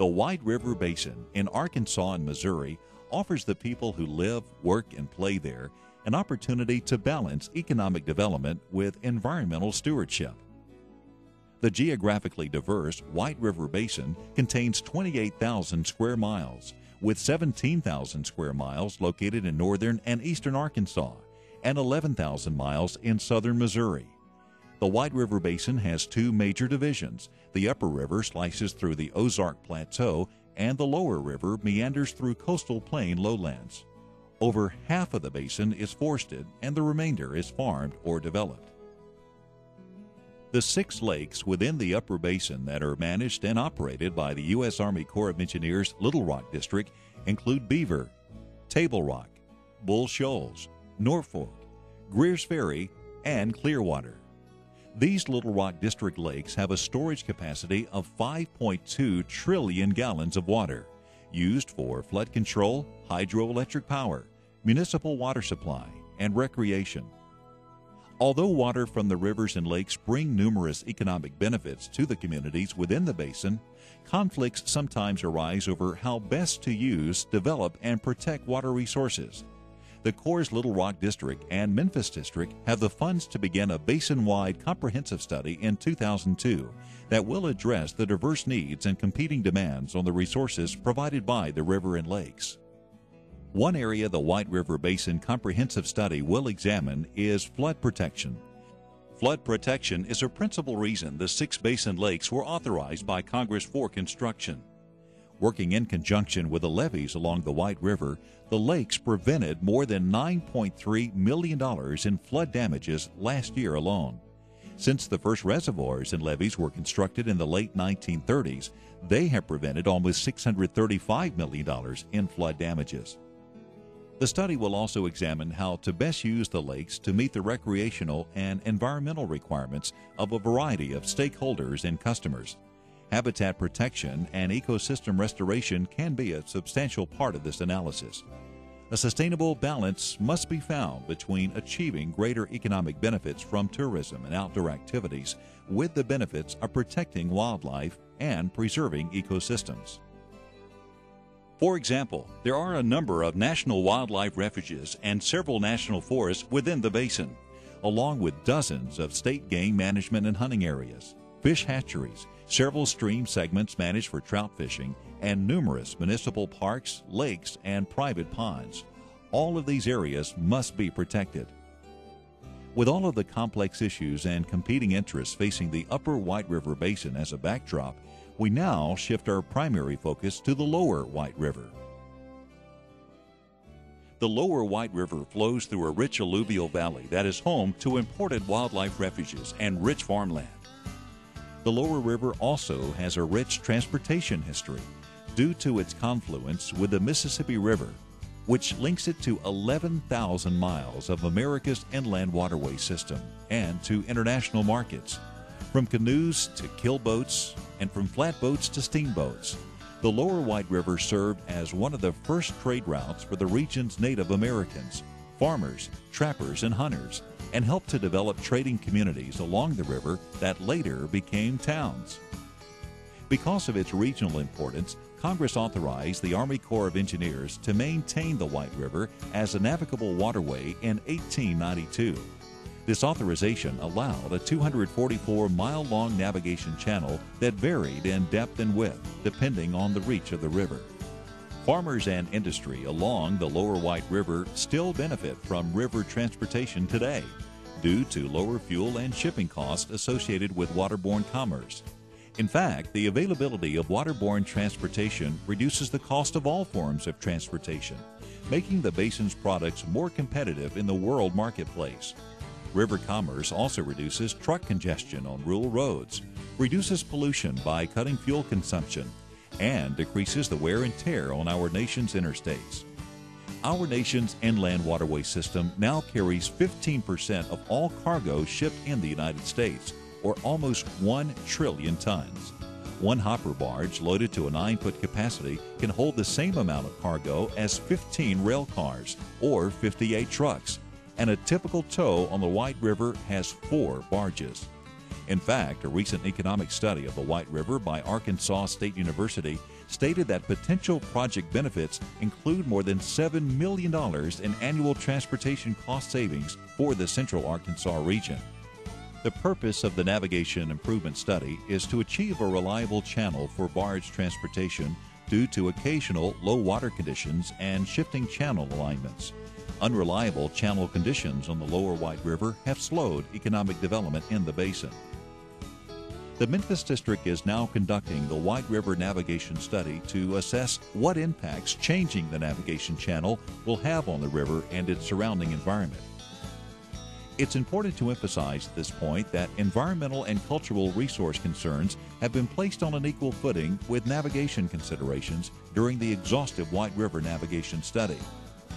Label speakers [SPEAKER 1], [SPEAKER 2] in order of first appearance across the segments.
[SPEAKER 1] The White River Basin in Arkansas and Missouri offers the people who live, work, and play there an opportunity to balance economic development with environmental stewardship. The geographically diverse White River Basin contains 28,000 square miles, with 17,000 square miles located in northern and eastern Arkansas and 11,000 miles in southern Missouri. The White River Basin has two major divisions. The upper river slices through the Ozark Plateau, and the lower river meanders through coastal plain lowlands. Over half of the basin is forested, and the remainder is farmed or developed. The 6 lakes within the upper basin that are managed and operated by the U.S. Army Corps of Engineers Little Rock District include Beaver, Table Rock, Bull Shoals, Norfolk, Greers Ferry, and Clearwater. These Little Rock District lakes have a storage capacity of 5.2 trillion gallons of water, used for flood control, hydroelectric power, municipal water supply, and recreation. Although water from the rivers and lakes bring numerous economic benefits to the communities within the basin, conflicts sometimes arise over how best to use, develop, and protect water resources. The Corps' Little Rock District and Memphis District have the funds to begin a basin-wide comprehensive study in 2002 that will address the diverse needs and competing demands on the resources provided by the river and lakes. One area the White River Basin Comprehensive Study will examine is flood protection. Flood protection is a principal reason the 6 basin lakes were authorized by Congress for construction. Working in conjunction with the levees along the White River, the lakes prevented more than $9.3 million in flood damages last year alone. Since the first reservoirs and levees were constructed in the late 1930s, they have prevented almost $635 million in flood damages. The study will also examine how to best use the lakes to meet the recreational and environmental requirements of a variety of stakeholders and customers. Habitat protection and ecosystem restoration can be a substantial part of this analysis. A sustainable balance must be found between achieving greater economic benefits from tourism and outdoor activities with the benefits of protecting wildlife and preserving ecosystems. For example, there are a number of national wildlife refuges and several national forests within the basin, along with dozens of state game management and hunting areas, fish hatcheries, several stream segments managed for trout fishing, and numerous municipal parks, lakes, and private ponds. All of these areas must be protected. With all of the complex issues and competing interests facing the upper White River Basin as a backdrop, we now shift our primary focus to the lower White River. The lower White River flows through a rich alluvial valley that is home to important wildlife refuges and rich farmland. The lower river also has a rich transportation history due to its confluence with the Mississippi River, which links it to 11,000 miles of America's inland waterway system and to international markets. From canoes to keelboats and from flatboats to steamboats, the lower White River served as one of the first trade routes for the region's Native Americans, farmers, trappers, and hunters, and helped to develop trading communities along the river that later became towns. Because of its regional importance, Congress authorized the Army Corps of Engineers to maintain the White River as a navigable waterway in 1892. This authorization allowed a 244-mile-long navigation channel that varied in depth and width depending on the reach of the river. Farmers and industry along the lower White River still benefit from river transportation today due to lower fuel and shipping costs associated with waterborne commerce. In fact, the availability of waterborne transportation reduces the cost of all forms of transportation, making the basin's products more competitive in the world marketplace. River commerce also reduces truck congestion on rural roads, reduces pollution by cutting fuel consumption, and decreases the wear and tear on our nation's interstates. Our nation's inland waterway system now carries 15% of all cargo shipped in the United States, or almost 1 trillion tons. One hopper barge loaded to a 9-foot capacity can hold the same amount of cargo as 15 rail cars or 58 trucks, and a typical tow on the White River has 4 barges. In fact, a recent economic study of the White River by Arkansas State University stated that potential project benefits include more than $7 million in annual transportation cost savings for the central Arkansas region. The purpose of the Navigation Improvement Study is to achieve a reliable channel for barge transportation due to occasional low water conditions and shifting channel alignments. Unreliable channel conditions on the lower White River have slowed economic development in the basin. The Memphis District is now conducting the White River Navigation Study to assess what impacts changing the navigation channel will have on the river and its surrounding environment. It's important to emphasize at this point that environmental and cultural resource concerns have been placed on an equal footing with navigation considerations during the exhaustive White River Navigation Study.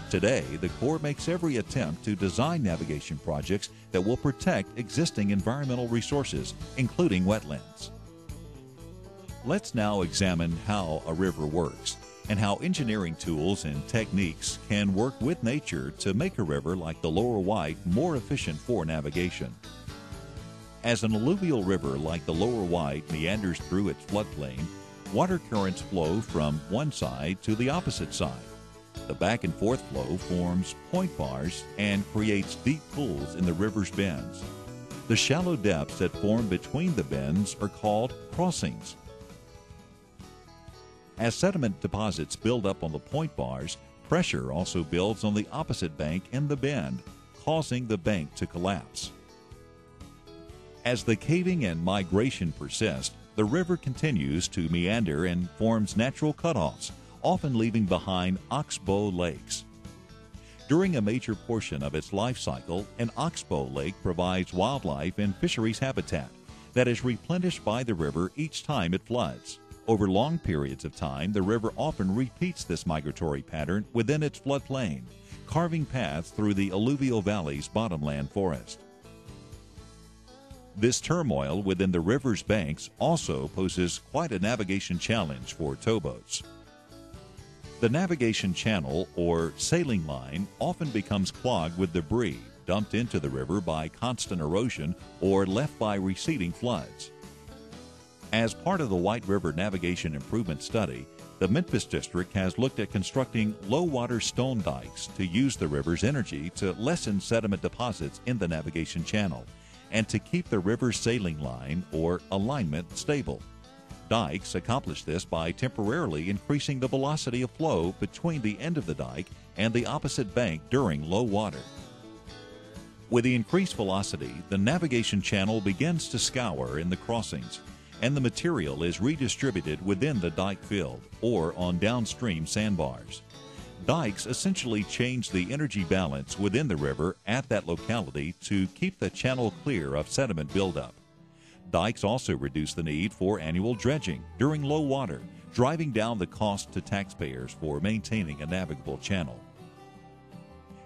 [SPEAKER 1] Today, the Corps makes every attempt to design navigation projects that will protect existing environmental resources, including wetlands. Let's now examine how a river works and how engineering tools and techniques can work with nature to make a river like the Lower White more efficient for navigation. As an alluvial river like the Lower White meanders through its floodplain, water currents flow from one side to the opposite side. The back and forth flow forms point bars and creates deep pools in the river's bends. The shallow depths that form between the bends are called crossings. As sediment deposits build up on the point bars, pressure also builds on the opposite bank in the bend, causing the bank to collapse. As the caving and migration persist, the river continues to meander and forms natural cutoffs, often leaving behind oxbow lakes. During a major portion of its life cycle, an oxbow lake provides wildlife and fisheries habitat that is replenished by the river each time it floods. Over long periods of time, the river often repeats this migratory pattern within its floodplain, carving paths through the alluvial valley's bottomland forest. This turmoil within the river's banks also poses quite a navigation challenge for towboats. The navigation channel, or sailing line, often becomes clogged with debris dumped into the river by constant erosion or left by receding floods. As part of the White River Navigation Improvement Study, the Memphis District has looked at constructing low-water stone dikes to use the river's energy to lessen sediment deposits in the navigation channel and to keep the river's sailing line, or alignment, stable. Dikes accomplish this by temporarily increasing the velocity of flow between the end of the dike and the opposite bank during low water. With the increased velocity, the navigation channel begins to scour in the crossings, and the material is redistributed within the dike field or on downstream sandbars. Dikes essentially change the energy balance within the river at that locality to keep the channel clear of sediment buildup. Dikes also reduce the need for annual dredging during low water, driving down the cost to taxpayers for maintaining a navigable channel.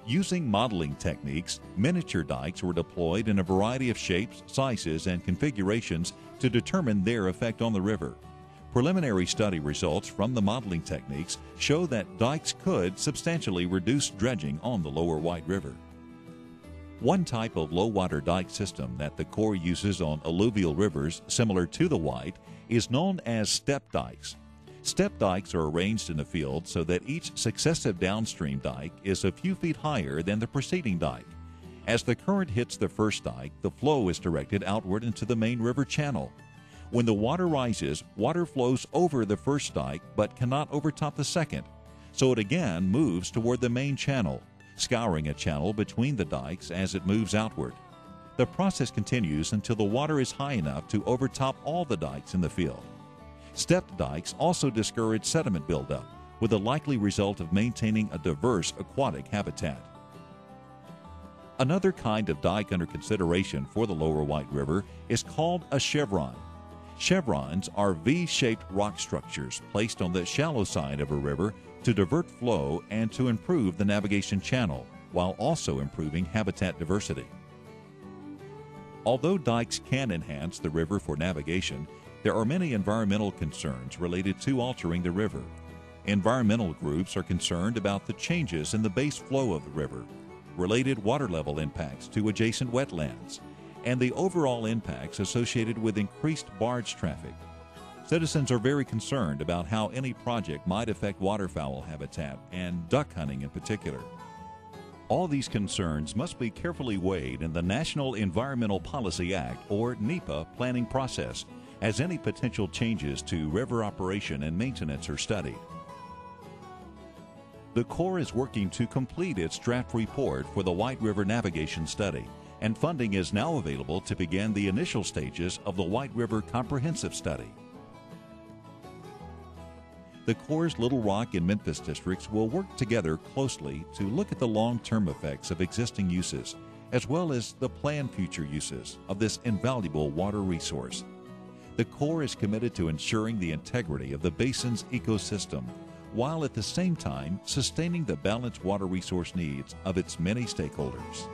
[SPEAKER 1] Using modeling techniques, miniature dikes were deployed in a variety of shapes, sizes, and configurations to determine their effect on the river. Preliminary study results from the modeling techniques show that dikes could substantially reduce dredging on the Lower White River. One type of low-water dike system that the Corps uses on alluvial rivers similar to the White is known as step dikes. Step dikes are arranged in the field so that each successive downstream dike is a few feet higher than the preceding dike. As the current hits the first dike, the flow is directed outward into the main river channel. When the water rises, water flows over the first dike but cannot overtop the second, so it again moves toward the main channel, scouring a channel between the dikes as it moves outward. The process continues until the water is high enough to overtop all the dikes in the field. Stepped dikes also discourage sediment buildup, with the likely result of maintaining a diverse aquatic habitat. Another kind of dike under consideration for the Lower White River is called a chevron. Chevrons are V-shaped rock structures placed on the shallow side of a river to divert flow and to improve the navigation channel, while also improving habitat diversity. Although dikes can enhance the river for navigation, there are many environmental concerns related to altering the river. Environmental groups are concerned about the changes in the base flow of the river, related water level impacts to adjacent wetlands, and the overall impacts associated with increased barge traffic. Citizens are very concerned about how any project might affect waterfowl habitat and duck hunting in particular. All these concerns must be carefully weighed in the National Environmental Policy Act, or NEPA, planning process, as any potential changes to river operation and maintenance are studied. The Corps is working to complete its draft report for the White River Navigation Study, and funding is now available to begin the initial stages of the White River Comprehensive Study. The Corps' Little Rock and Memphis districts will work together closely to look at the long-term effects of existing uses, as well as the planned future uses of this invaluable water resource. The Corps is committed to ensuring the integrity of the basin's ecosystem, while at the same time sustaining the balanced water resource needs of its many stakeholders.